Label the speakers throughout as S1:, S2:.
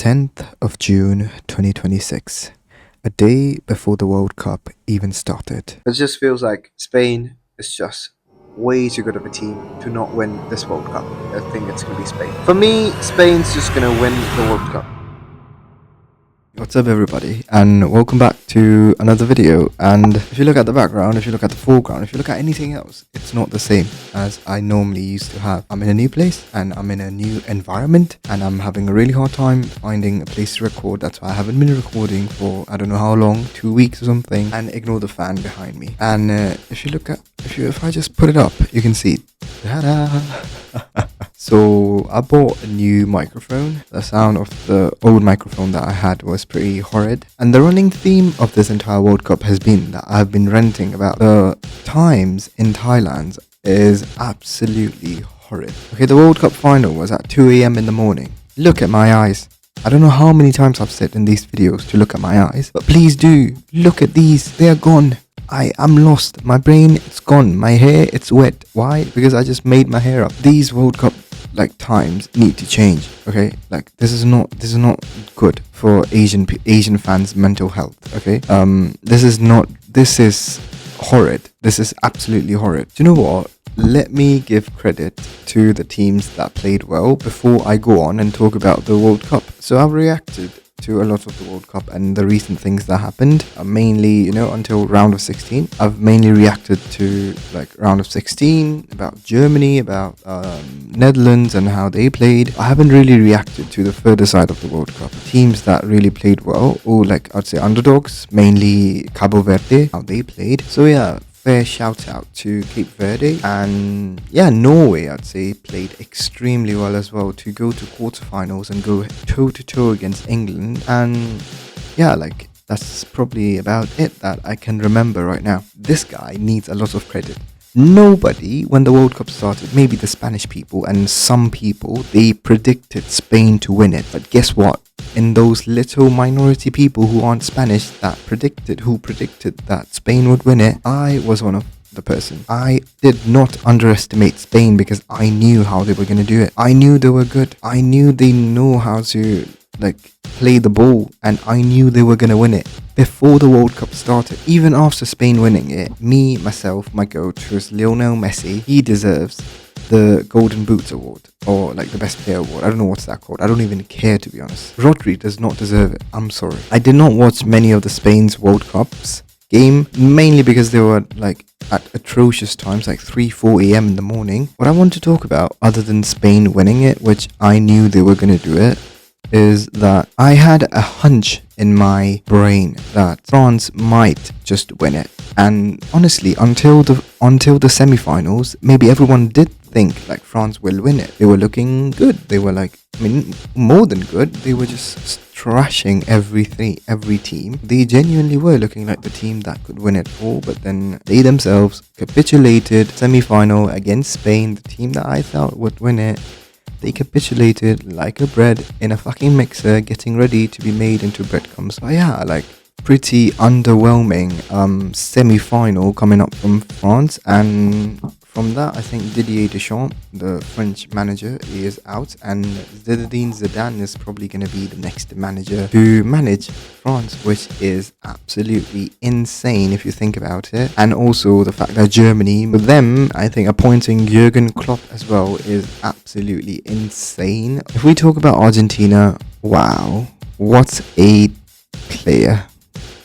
S1: 10th of June 2026, a day before the World Cup even started.
S2: It just feels like Spain is just way too good of a team to not win this World Cup. I think it's going to be Spain. For me, Spain's just going to win the World Cup.
S1: What's up everybody, and welcome back to another video. And if you look at the background, if you look at the foreground, if you look at anything else, it's not the same as I normally used to have. I'm in a new place and I'm in a new environment and I'm having a really hard time finding a place to record. That's why I haven't been recording for I don't know how long, 2 weeks or something. And ignore the fan behind me. And if I just put it up, you can see So I bought a new microphone. The sound of the old microphone that I had was pretty horrid. And the running theme of this entire World Cup has been that I've been ranting about the times in Thailand is absolutely horrid. Okay, the World Cup final was at 2 a.m. in the morning. Look at my eyes. I don't know how many times I've said in these videos to look at my eyes, but please do. Look at these. They are gone. I am lost. My brain, it's gone. My hair, it's wet. Why? Because I just made my hair up. These World Cup times need to change. Okay, this is not good for Asian fans' mental health. Okay, this is horrid. This is absolutely horrid. Do you know what? Let me give credit to the teams that played well before I go on and talk about the World Cup. So I've reacted to a lot of the World Cup and the recent things that happened, mainly, until round of 16. I've mainly reacted to round of 16, about Germany, about Netherlands and how they played. I haven't really reacted to the further side of the World Cup. Teams that really played well, or I'd say underdogs, mainly Cabo Verde, how they played. So yeah, fair shout out to Cape Verde, and yeah, Norway I'd say played extremely well as well to go to quarterfinals and go toe to toe against England. And yeah, that's probably about it that I can remember right now. This guy needs a lot of credit. Nobody, when the World Cup started, maybe the Spanish people and some people, they predicted Spain to win it. But guess what? In those little minority people who aren't Spanish that predicted that Spain would win it, I was one of the person. I did not underestimate Spain because I knew how they were going to do it. I knew they were good. I knew they know how to play the ball, and I knew they were going to win it before the World Cup started. Even after Spain winning it, my goat, who is Lionel Messi, he deserves the Golden Boots award, or the best player award. I don't know what's that called. I don't even care, to be honest. Rodri does not deserve it. I'm sorry. I did not watch many of the Spain's World Cups game, mainly because they were at atrocious times, 3-4 a.m. in the morning. What I want to talk about, other than Spain winning it, which I knew they were going to do it, is that I had a hunch in my brain that France might just win it. And honestly, until the semi-finals, maybe everyone did think France will win it. They were looking good. They were more than good. They were just trashing every team. They genuinely were looking like the team that could win it all, but then they themselves capitulated. Semi-final against Spain, the team that I thought would win it. They capitulated like a bread in a fucking mixer, getting ready to be made into breadcrumbs. But yeah, pretty underwhelming semi-final coming up from France. And from that, I think Didier Deschamps, the French manager, is out, and Zinedine Zidane is probably going to be the next manager to manage France, which is absolutely insane if you think about it. And also the fact that Germany, with them, I think appointing Jurgen Klopp as well is absolutely insane. If we talk about Argentina, wow, what a player.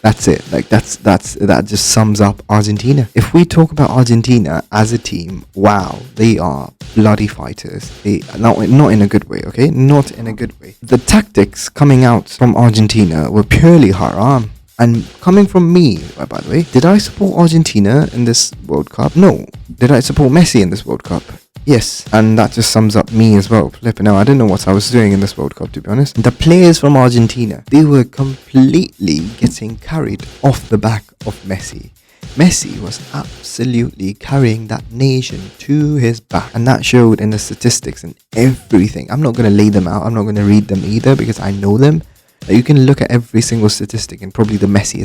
S1: That's it. That just sums up Argentina. If we talk about Argentina as a team, wow, they are bloody fighters. They not in a good way, okay? Not in a good way. The tactics coming out from Argentina were purely haram. And coming from me, by the way, did I support Argentina in this World Cup? No. Did I support Messi in this World Cup? Yes, and that just sums up me as well. Flipping out, I didn't know what I was doing in this World Cup, to be honest. The players from Argentina, they were completely getting carried off the back of Messi. Messi was absolutely carrying that nation to his back, and that showed in the statistics and everything. I'm not going to lay them out. I'm not going to read them either because I know them. You can look at every single statistic, and probably Messi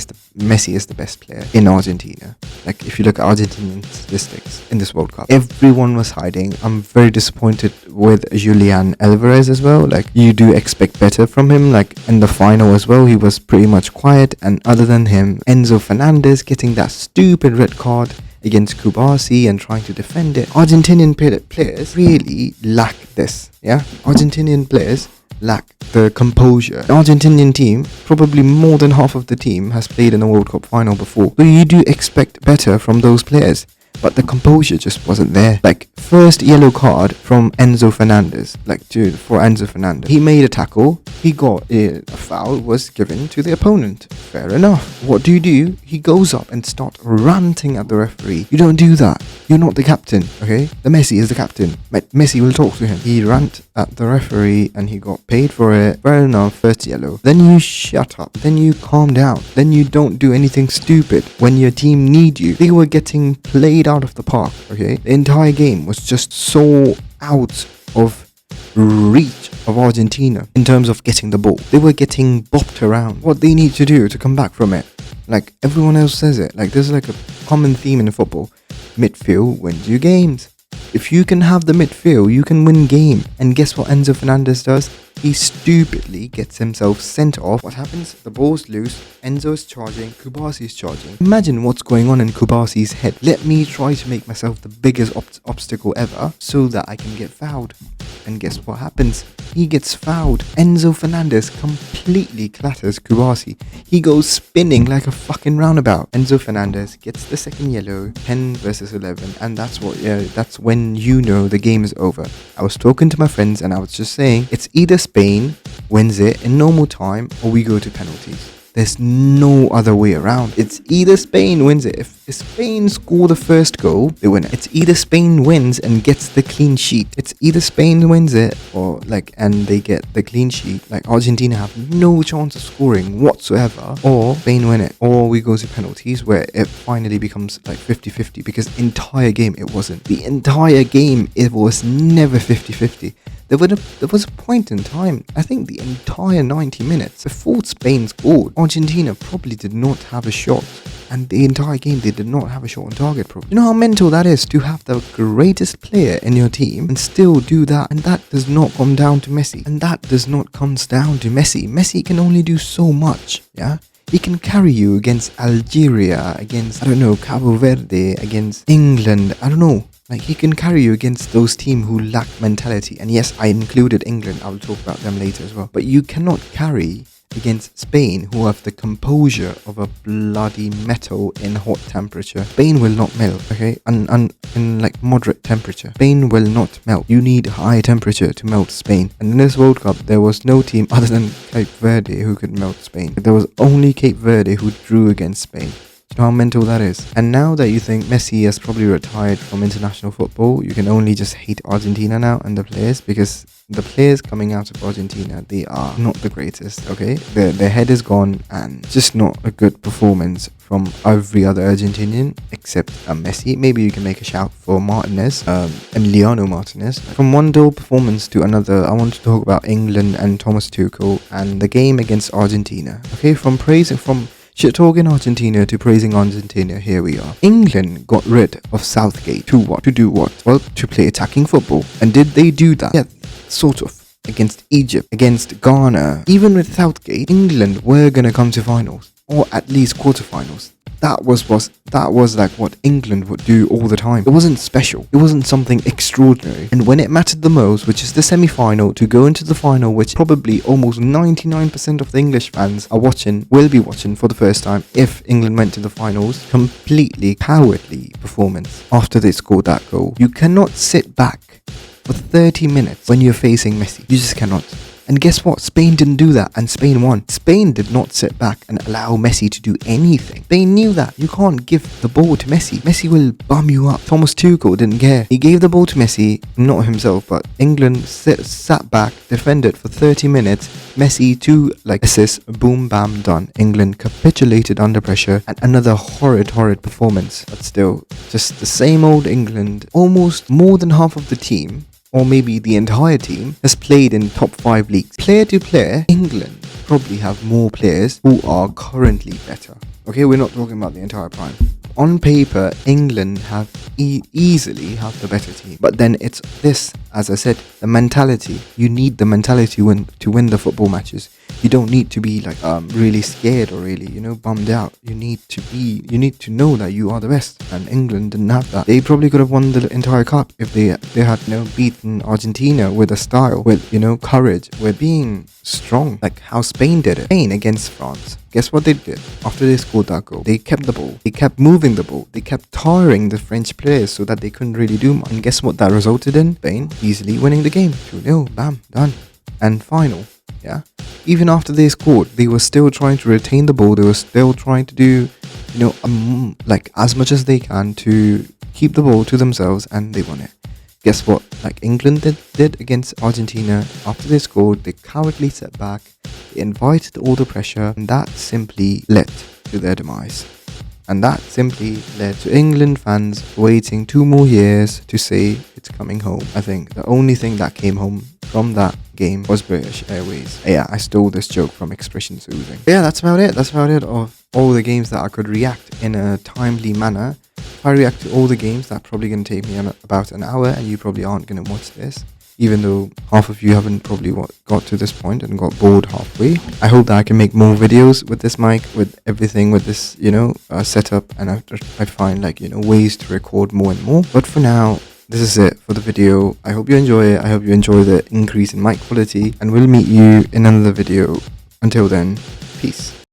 S1: is the best player in Argentina. Like if you look at Argentinian statistics in this World Cup, everyone was hiding. I'm very disappointed with Julian Alvarez as well. Like you do expect better from him. Like in the final as well, he was pretty much quiet. And other than him, Enzo Fernandez getting that stupid red card against Kubasi and trying to defend it. Argentinian players really lack this. Yeah, Argentinian players lack the composure. The Argentinian team, probably more than half of the team, has played in a World Cup final before. So you do expect better from those players. But the composure just wasn't there. Like, first yellow card from Enzo Fernandez. For Enzo Fernandez. He made a tackle. He got a foul was given to the opponent. Fair enough. What do? He goes up and starts ranting at the referee. You don't do that. You're not the captain, okay? The Messi is the captain. Messi will talk to him. He ranted at the referee and he got paid for it. Fair enough, first yellow. Then you shut up. Then you calm down. Then you don't do anything stupid when your team need you. They were getting played out of the park, okay? The entire game was just so out of reach of Argentina in terms of getting the ball. They were getting bopped around. What they need to do to come back from it, like everyone else says it, like there's like a common theme in football. Midfield wins you games. If you can have the midfield, you can win game. And guess what Enzo Fernandez does? He stupidly gets himself sent off. What happens? The ball's loose. Enzo's charging. Kubasi's charging. Imagine what's going on in Kubasi's head. Let me try to make myself the biggest obstacle ever so that I can get fouled. And guess what happens? He gets fouled. Enzo Fernandez completely clatters Kubasi. He goes spinning like a fucking roundabout. Enzo Fernandez gets the second yellow, 10 versus 11, and that's when you know the game is over. I was talking to my friends and I was just saying, it's either Spain wins it in normal time or we go to penalties. There's no other way around. It's either Spain wins it. If Spain score the first goal, they win it. It's either Spain wins and gets the clean sheet. It's either Spain wins it and they get the clean sheet. Like Argentina have no chance of scoring whatsoever, or Spain win it. Or we go to penalties where it finally becomes like 50-50, because entire game it wasn't. The entire game it was never 50-50. There was a point in time, I think the entire 90 minutes before Spain scored, Argentina probably did not have a shot. And the entire game they did not have a shot on target probably. You know how mental that is, to have the greatest player in your team and still do that? And that does not come down to Messi. And that does not come down to Messi. Messi can only do so much, yeah? He can carry you against Algeria, against, Cabo Verde, against England, Like, he can carry you against those teams who lack mentality. And yes, I included England. I will talk about them later as well. But you cannot carry against Spain, who have the composure of a bloody metal in hot temperature. Spain will not melt, okay? In like moderate temperature. Spain will not melt. You need high temperature to melt Spain. And in this World Cup, there was no team other than Cape Verde who could melt Spain. There was only Cape Verde who drew against Spain. You know how mental that is. And now that you think Messi has probably retired from international football, you can only just hate Argentina now and the players, because the players coming out of Argentina, they are not the greatest, okay? Their head is gone, and just not a good performance from every other Argentinian except Messi. Maybe you can make a shout for Martinez, Emiliano Martinez. From one dull performance to another, I want to talk about England and Thomas Tuchel and the game against Argentina. Okay, from shit-talking Argentina to praising Argentina, here we are. England got rid of Southgate to what? To do what? Well, to play attacking football. And did they do that? Yeah, sort of. Against Egypt, against Ghana. Even with Southgate, England were gonna come to finals, or at least quarterfinals. That was like what England would do all the time. It wasn't special. It wasn't something extraordinary. And when it mattered the most, which is the semi-final, to go into the final, which probably almost 99% of the English fans will be watching for the first time if England went to the finals, completely cowardly performance after they scored that goal. You cannot sit back for 30 minutes when you're facing Messi. You just cannot. And guess what? Spain didn't do that, and Spain won. Spain did not sit back and allow Messi to do anything. They knew that. You can't give the ball to Messi. Messi will bum you up. Thomas Tuchel didn't care. He gave the ball to Messi, not himself, but England sat back, defended for 30 minutes. Messi, 2 assists, boom, bam, done. England capitulated under pressure, and another horrid performance. But still, just the same old England. Almost more than half of the team, or maybe the entire team, has played in top 5 leagues. Player to player, England probably have more players who are currently better. Okay, we're not talking about the entire prime. On paper, England have easily have the better team, but then it's this, as I said, the mentality. You need the mentality to win the football matches. You don't need to be like really scared or really bummed out. You need to know that you are the best, and England didn't have that. They probably could have won the entire cup if they had beaten Argentina with a style, with courage, with being strong, like how Spain did it. Spain against France. Guess what they did after they scored that goal? They kept the ball. They kept moving the ball. They kept tiring the French players so that they couldn't really do much. And guess what that resulted in? Spain easily winning the game. 2-0. Bam. Done. And final. Yeah. Even after they scored, they were still trying to retain the ball. They were still trying to do, like as much as they can to keep the ball to themselves, and they won it. Guess what? Like England did against Argentina, after they scored, they cowardly sat back, they invited all the pressure, and that simply led to their demise. And that simply led to England fans waiting 2 more years to say it's coming home. I think the only thing that came home from that game was British Airways. Yeah, I stole this joke from Expression Soothing. Yeah, that's about it. That's about it of all the games that I could react in a timely manner. If I react to all the games, that's probably going to take me about an hour, and you probably aren't going to watch this. Even though half of you haven't probably got to this point and got bored halfway. I hope that I can make more videos with this mic, with everything, with this, setup, and I find ways to record more and more. But for now, this is it for the video. I hope you enjoy it. I hope you enjoy the increase in mic quality, and we'll meet you in another video. Until then, peace.